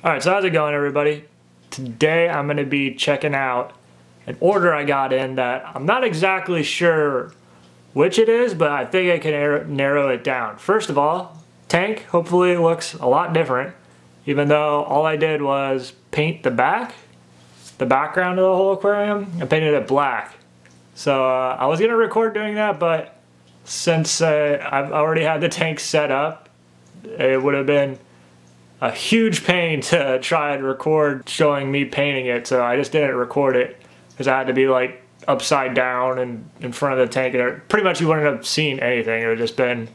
Alright, so how's it going, everybody? Today I'm going to be checking out an order I got in that I'm not exactly sure which it is, but I think I can narrow it down. First of all, tank hopefully looks a lot different, even though all I did was paint the background of the whole aquarium. I painted it black. So I was going to record doing that, but since I've already had the tank set up, it would have been a huge pain to try and record showing me painting it, so I just didn't record it because I had to be like upside down and in front of the tank, and pretty much you wouldn't have seen anything. It would have just been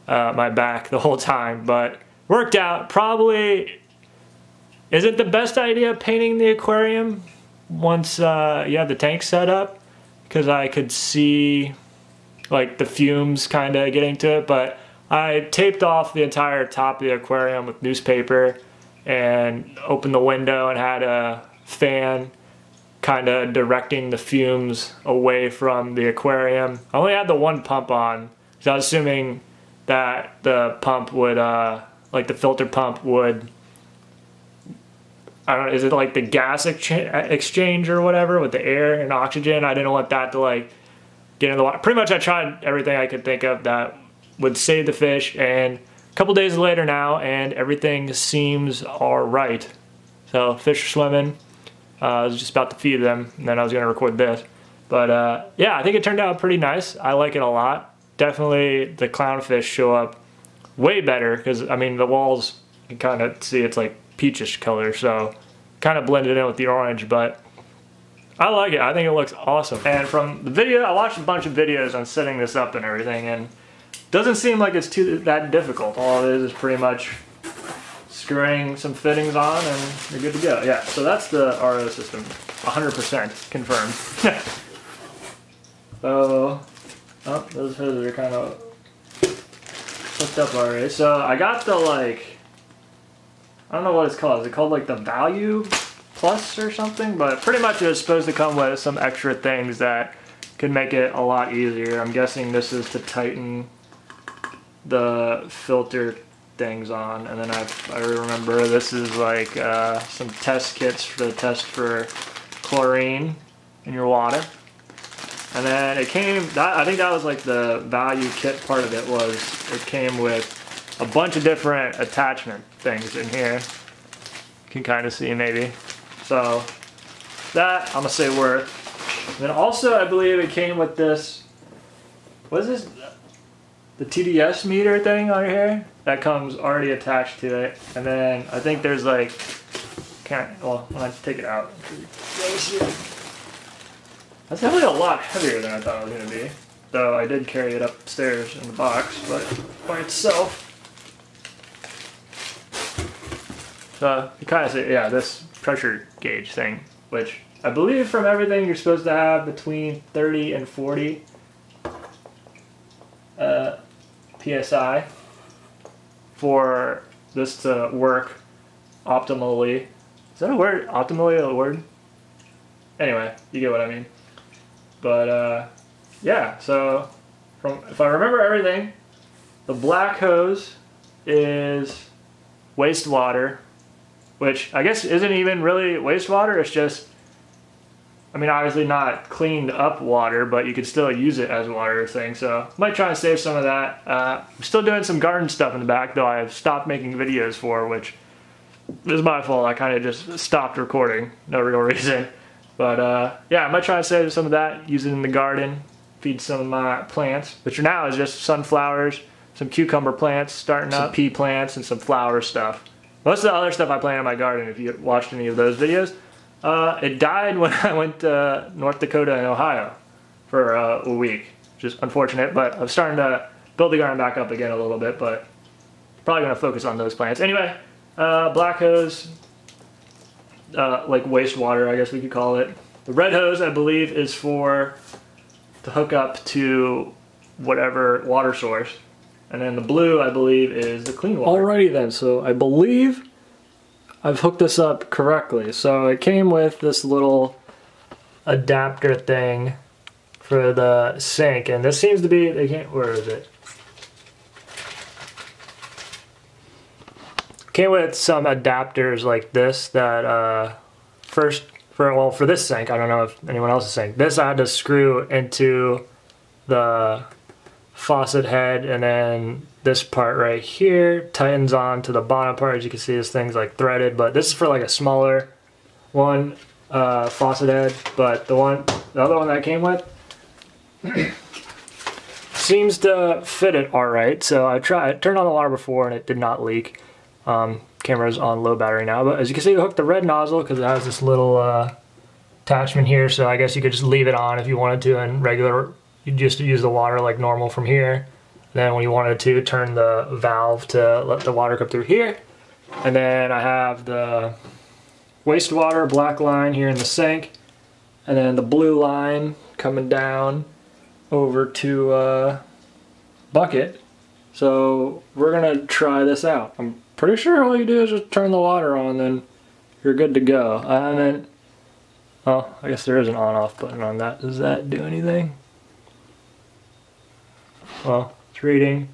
my back the whole time, but worked out. Probably isn't the best idea painting the aquarium once you have the tank set up, because I could see like the fumes kind of getting to it, but I taped off the entire top of the aquarium with newspaper and opened the window and had a fan kind of directing the fumes away from the aquarium. I only had the one pump on because I was assuming that the pump would, like the filter pump would, I don't know, is it like the gas exchange or whatever with the air and oxygen? I didn't want that to like get in the water. Pretty much I tried everything I could think of that would save the fish, and a couple days later now, and everything seems all right. So fish are swimming. I was just about to feed them, and then I was going to record this. But yeah, I think it turned out pretty nice. I like it a lot. Definitely the clownfish show up way better, because I mean the walls, you can kind of see it's like peachish color, so kind of blended in with the orange, but I like it. I think it looks awesome. And from the video, I watched a bunch of videos on setting this up and everything, and doesn't seem like it's that difficult. All it is pretty much screwing some fittings on and you're good to go. Yeah, so that's the RO system, 100% confirmed. So, oh, those hoses are kind of hooked up already. So I got the like, I don't know what it's called. Is it called like the Value Plus or something? But pretty much it's supposed to come with some extra things that could make it a lot easier. I'm guessing this is to tighten the filter things on, and then I remember this is like some test kits for the test for chlorine in your water. And then it came, I think that was like the value kit part of it, was it came with a bunch of different attachment things in here. You can kind of see maybe. So that I'm gonna say worth. And then also I believe it came with this, what is this? The TDS meter thing on here that comes already attached to it, and then I think there's like, well, when I take it out, that's definitely a lot heavier than I thought it was going to be. Though I did carry it upstairs in the box, but by itself. So you kind of see, yeah, this pressure gauge thing, which I believe from everything you're supposed to have between 30 and 40. PSI for this to work optimally. Is that a word? Optimally a word? Anyway, you get what I mean. But yeah, so if I remember everything, the black hose is wastewater, which I guess isn't even really wastewater. It's just, I mean, obviously not cleaned up water, but you could still use it as water thing. So might try and save some of that. I'm still doing some garden stuff in the back, though I have stopped making videos for, which is my fault. I kind of just stopped recording, no real reason. But yeah, I might try and save some of that, use it in the garden, feed some of my plants, which now is just sunflowers, some cucumber plants starting up, some pea plants, and some flower stuff. Most of the other stuff I plant in my garden, if you watched any of those videos, it died when I went to North Dakota and Ohio for a week, which is unfortunate, but I'm starting to build the garden back up again a little bit, but probably going to focus on those plants. Anyway, black hose, like wastewater, I guess we could call it. The red hose, I believe, is to hook up to whatever water source. And then the blue, I believe, is the clean water. Alrighty then, so I believe I've hooked this up correctly. So it came with this little adapter thing for the sink, and this seems to be, where is it? Came with some adapters like this that for this sink, I don't know if anyone else's sink, this I had to screw into the faucet head, and then this part right here tightens on to the bottom part. As you can see, this thing's like threaded, but this is for like a smaller one faucet head. But the other one that I came with seems to fit it all right. So I turned on the water before and it did not leak. Camera's on low battery now, but as you can see, I hooked the red nozzle because it has this little attachment here, so I guess you could just leave it on if you wanted to, and you just use the water like normal from here. Then when you wanted to, turn the valve to let the water come through here. And then I have the wastewater black line here in the sink, and then the blue line coming down over to bucket. So we're gonna try this out. I'm pretty sure all you do is just turn the water on, then you're good to go. Oh, I guess there is an on-off button on that. Does that do anything? Well, it's reading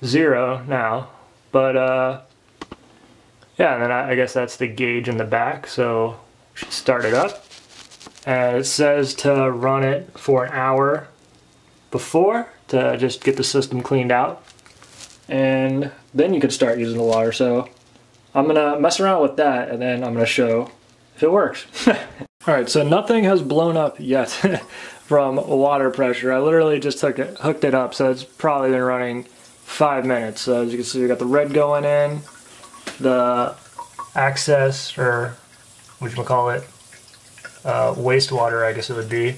0 now, but yeah, and then I guess that's the gauge in the back, so we should start it up. And it says to run it for an hour before to just get the system cleaned out, and then you can start using the water. So I'm gonna mess around with that, and then I'm gonna show if it works. Alright, so nothing has blown up yet from water pressure. I literally just hooked it up, so it's probably been running 5 minutes. So as you can see, we got the red going in, the access, or whatchamacallit, wastewater, I guess it would be,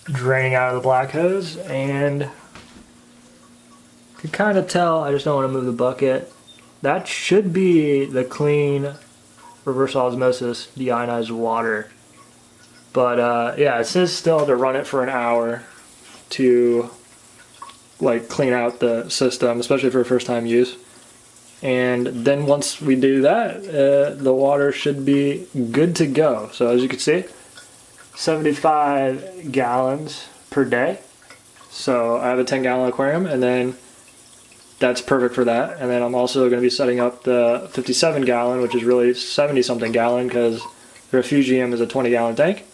draining out of the black hose, and you can kind of tell, I just don't want to move the bucket. That should be the clean reverse osmosis deionized water. But yeah, it says still to run it for an hour to like clean out the system, especially for first time use. And then once we do that, the water should be good to go. So as you can see, 75 gallons per day. So I have a 10-gallon aquarium, and then that's perfect for that. And then I'm also going to be setting up the 57-gallon, which is really 70-something gallon because the refugium is a 20-gallon tank.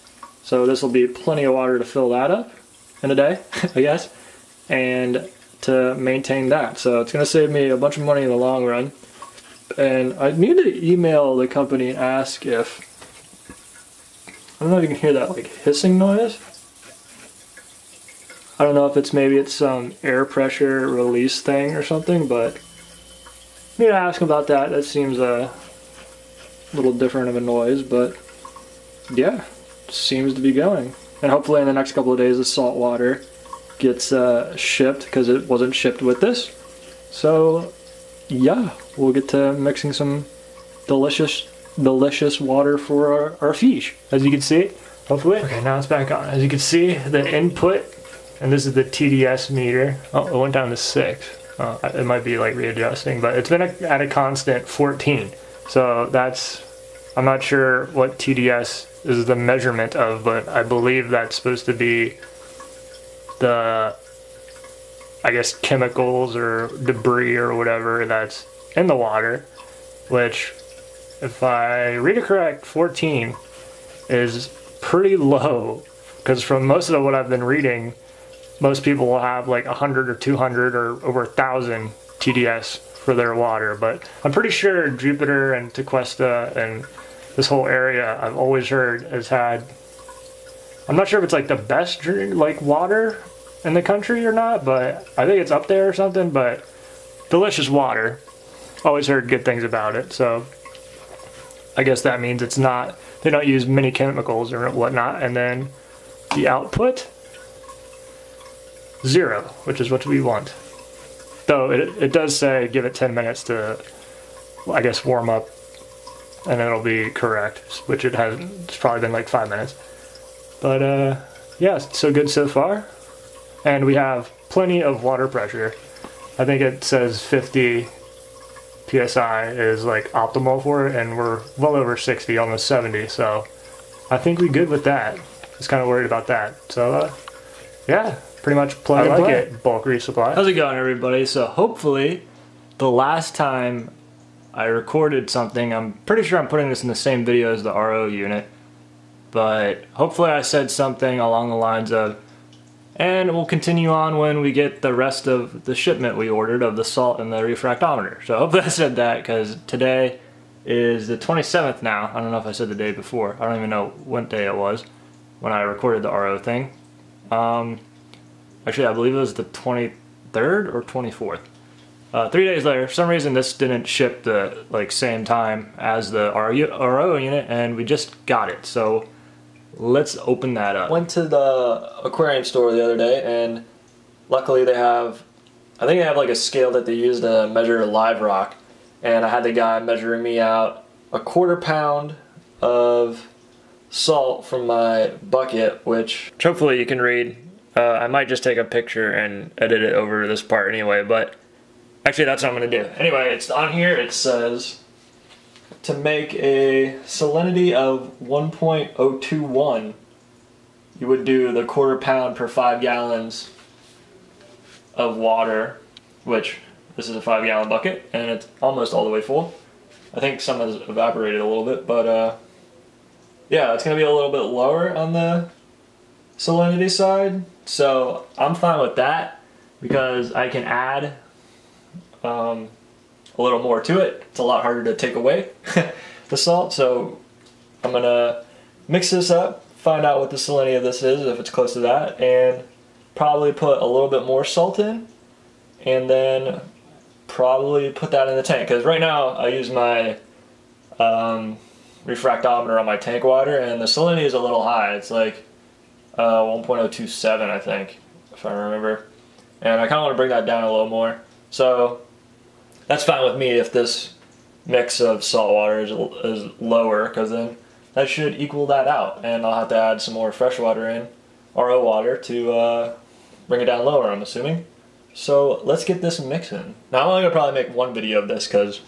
So this will be plenty of water to fill that up in a day, I guess, and to maintain that. So it's going to save me a bunch of money in the long run. And I need to email the company and ask if, I don't know if you can hear that like hissing noise. I don't know if it's some air pressure release thing or something, but I need to ask about that. That seems a little different of a noise, but yeah, seems to be going. And hopefully in the next couple of days the saltwater gets shipped, because it wasn't shipped with this. So yeah, we'll get to mixing some delicious water for our fish, as you can see, hopefully. Okay, now it's back on. As you can see, the input, and this is the TDS meter. Oh, it went down to 6. It might be like readjusting, but it's been at a constant 14. So that's, I'm not sure what TDS is the measurement of, but I believe that's supposed to be the, I guess, chemicals or debris or whatever that's in the water, which, if I read it correct, 14 is pretty low, because from most of what I've been reading, most people will have like 100 or 200 or over 1,000 TDS for their water. But I'm pretty sure Jupiter and Tequesta and this whole area, I've always heard, has had, I'm not sure if it's like the best like water in the country or not, but I think it's up there or something. But delicious water, always heard good things about it. So I guess that means it's not, they don't use many chemicals or whatnot. And then the output, 0, which is what we want. Though it does say give it 10 minutes to, I guess, warm up, and it'll be correct, which it has. It's probably been like 5 minutes. But yeah, so good so far. And we have plenty of water pressure. I think it says 50 PSI is like optimal for it, and we're well over 60, almost 70, so I think we're good with that. Just kind of worried about that. So yeah, pretty much plug and play. Bulk resupply. How's it going, everybody? So hopefully the last time I recorded something. I'm pretty sure I'm putting this in the same video as the RO unit, but hopefully I said something along the lines of, and we'll continue on when we get the rest of the shipment we ordered of the salt and the refractometer. So hopefully I said that, because today is the 27th now. I don't know if I said the day before. I don't even know what day it was when I recorded the RO thing. Actually, I believe it was the 23rd or 24th. 3 days later, for some reason this didn't ship the same time as the RO unit, and we just got it. So let's open that up. Went to the aquarium store the other day, and luckily they have, I think they have like a scale that they use to measure live rock, and I had the guy measuring me out a 1/4 pound of salt from my bucket, which hopefully you can read. I might just take a picture and edit it over this part anyway, but actually that's what I'm going to do. Anyway, it's on here. It says to make a salinity of 1.021, you would do the 1/4 pound per 5 gallons of water, which this is a 5 gallon bucket, and it's almost all the way full. I think some has evaporated a little bit, but yeah, it's going to be a little bit lower on the salinity side, so I'm fine with that because I can add a little more to it. It's a lot harder to take away the salt, so I'm gonna mix this up, find out what the salinity of this is, if it's close to that, and probably put a little bit more salt in, and then probably put that in the tank, because right now I use my refractometer on my tank water, and the salinity is a little high. It's like 1.027, I think, if I remember, and I kind of want to bring that down a little more. So that's fine with me if this mix of salt water is lower, because then that should equal that out, and I'll have to add some more fresh water in, RO water, to bring it down lower, I'm assuming. So let's get this mixing. Now I'm only going to probably make one video of this, because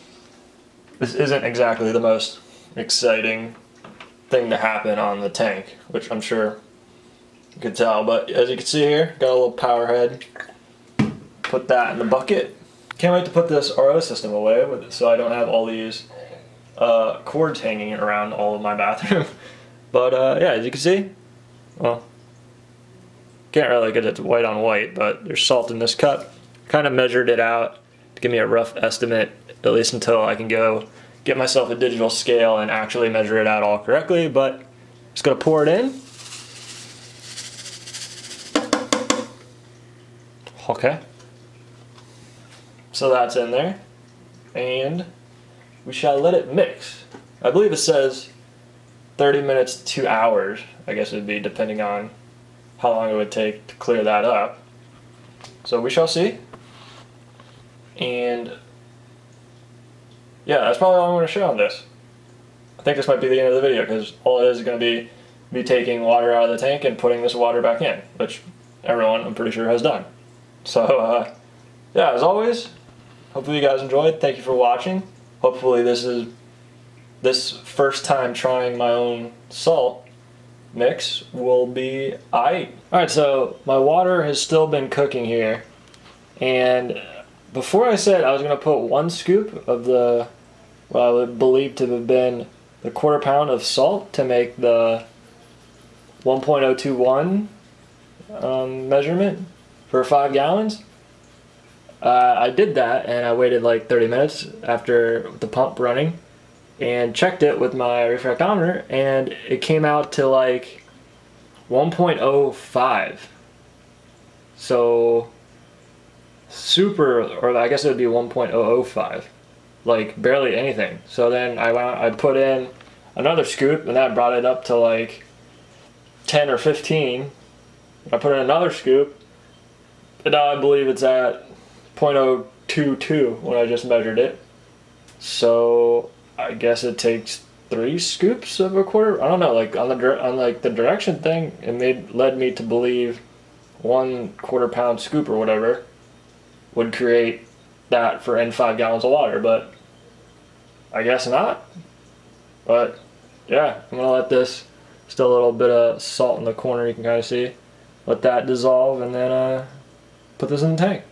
this isn't exactly the most exciting thing to happen on the tank, which I'm sure you can tell, but as you can see here, got a little power head. Put that in the bucket. Can't wait to put this RO system away with it, so I don't have all these cords hanging around all of my bathroom. But yeah, as you can see, well, can't really get it white on white, but there's salt in this cup. Kind of measured it out to give me a rough estimate, at least until I can go get myself a digital scale and actually measure it out all correctly. But just gonna pour it in. Okay. So that's in there, and we shall let it mix. I believe it says 30 minutes to 2 hours. I guess it would be depending on how long it would take to clear that up. So we shall see. And yeah, that's probably all I'm going to show on this. I think this might be the end of the video, because all it is going to be taking water out of the tank and putting this water back in, which everyone, I'm pretty sure, has done. So yeah, as always, hopefully you guys enjoyed. Thank you for watching. Hopefully this first time trying my own salt mix will be aight. Alright, so my water has still been cooking here, and before I said I was going to put 1 scoop of the, what I would believe to have been the 1/4 pound of salt to make the 1.021 measurement for 5 gallons. I did that, and I waited like 30 minutes after the pump running and checked it with my refractometer, and it came out to like 1.05. So super, or I guess it would be 1.005, like barely anything. So then I put in another scoop, and that brought it up to like 10 or 15. I put in another scoop, and now I believe it's at 0.022 when I just measured it. So I guess it takes 3 scoops of a 1/4. I don't know, like on the direction thing, it led me to believe 1/4 pound scoop or whatever would create that for in 5 gallons of water, but I guess not. But yeah, I'm gonna let this, still a little bit of salt in the corner, you can kind of see, let that dissolve, and then put this in the tank.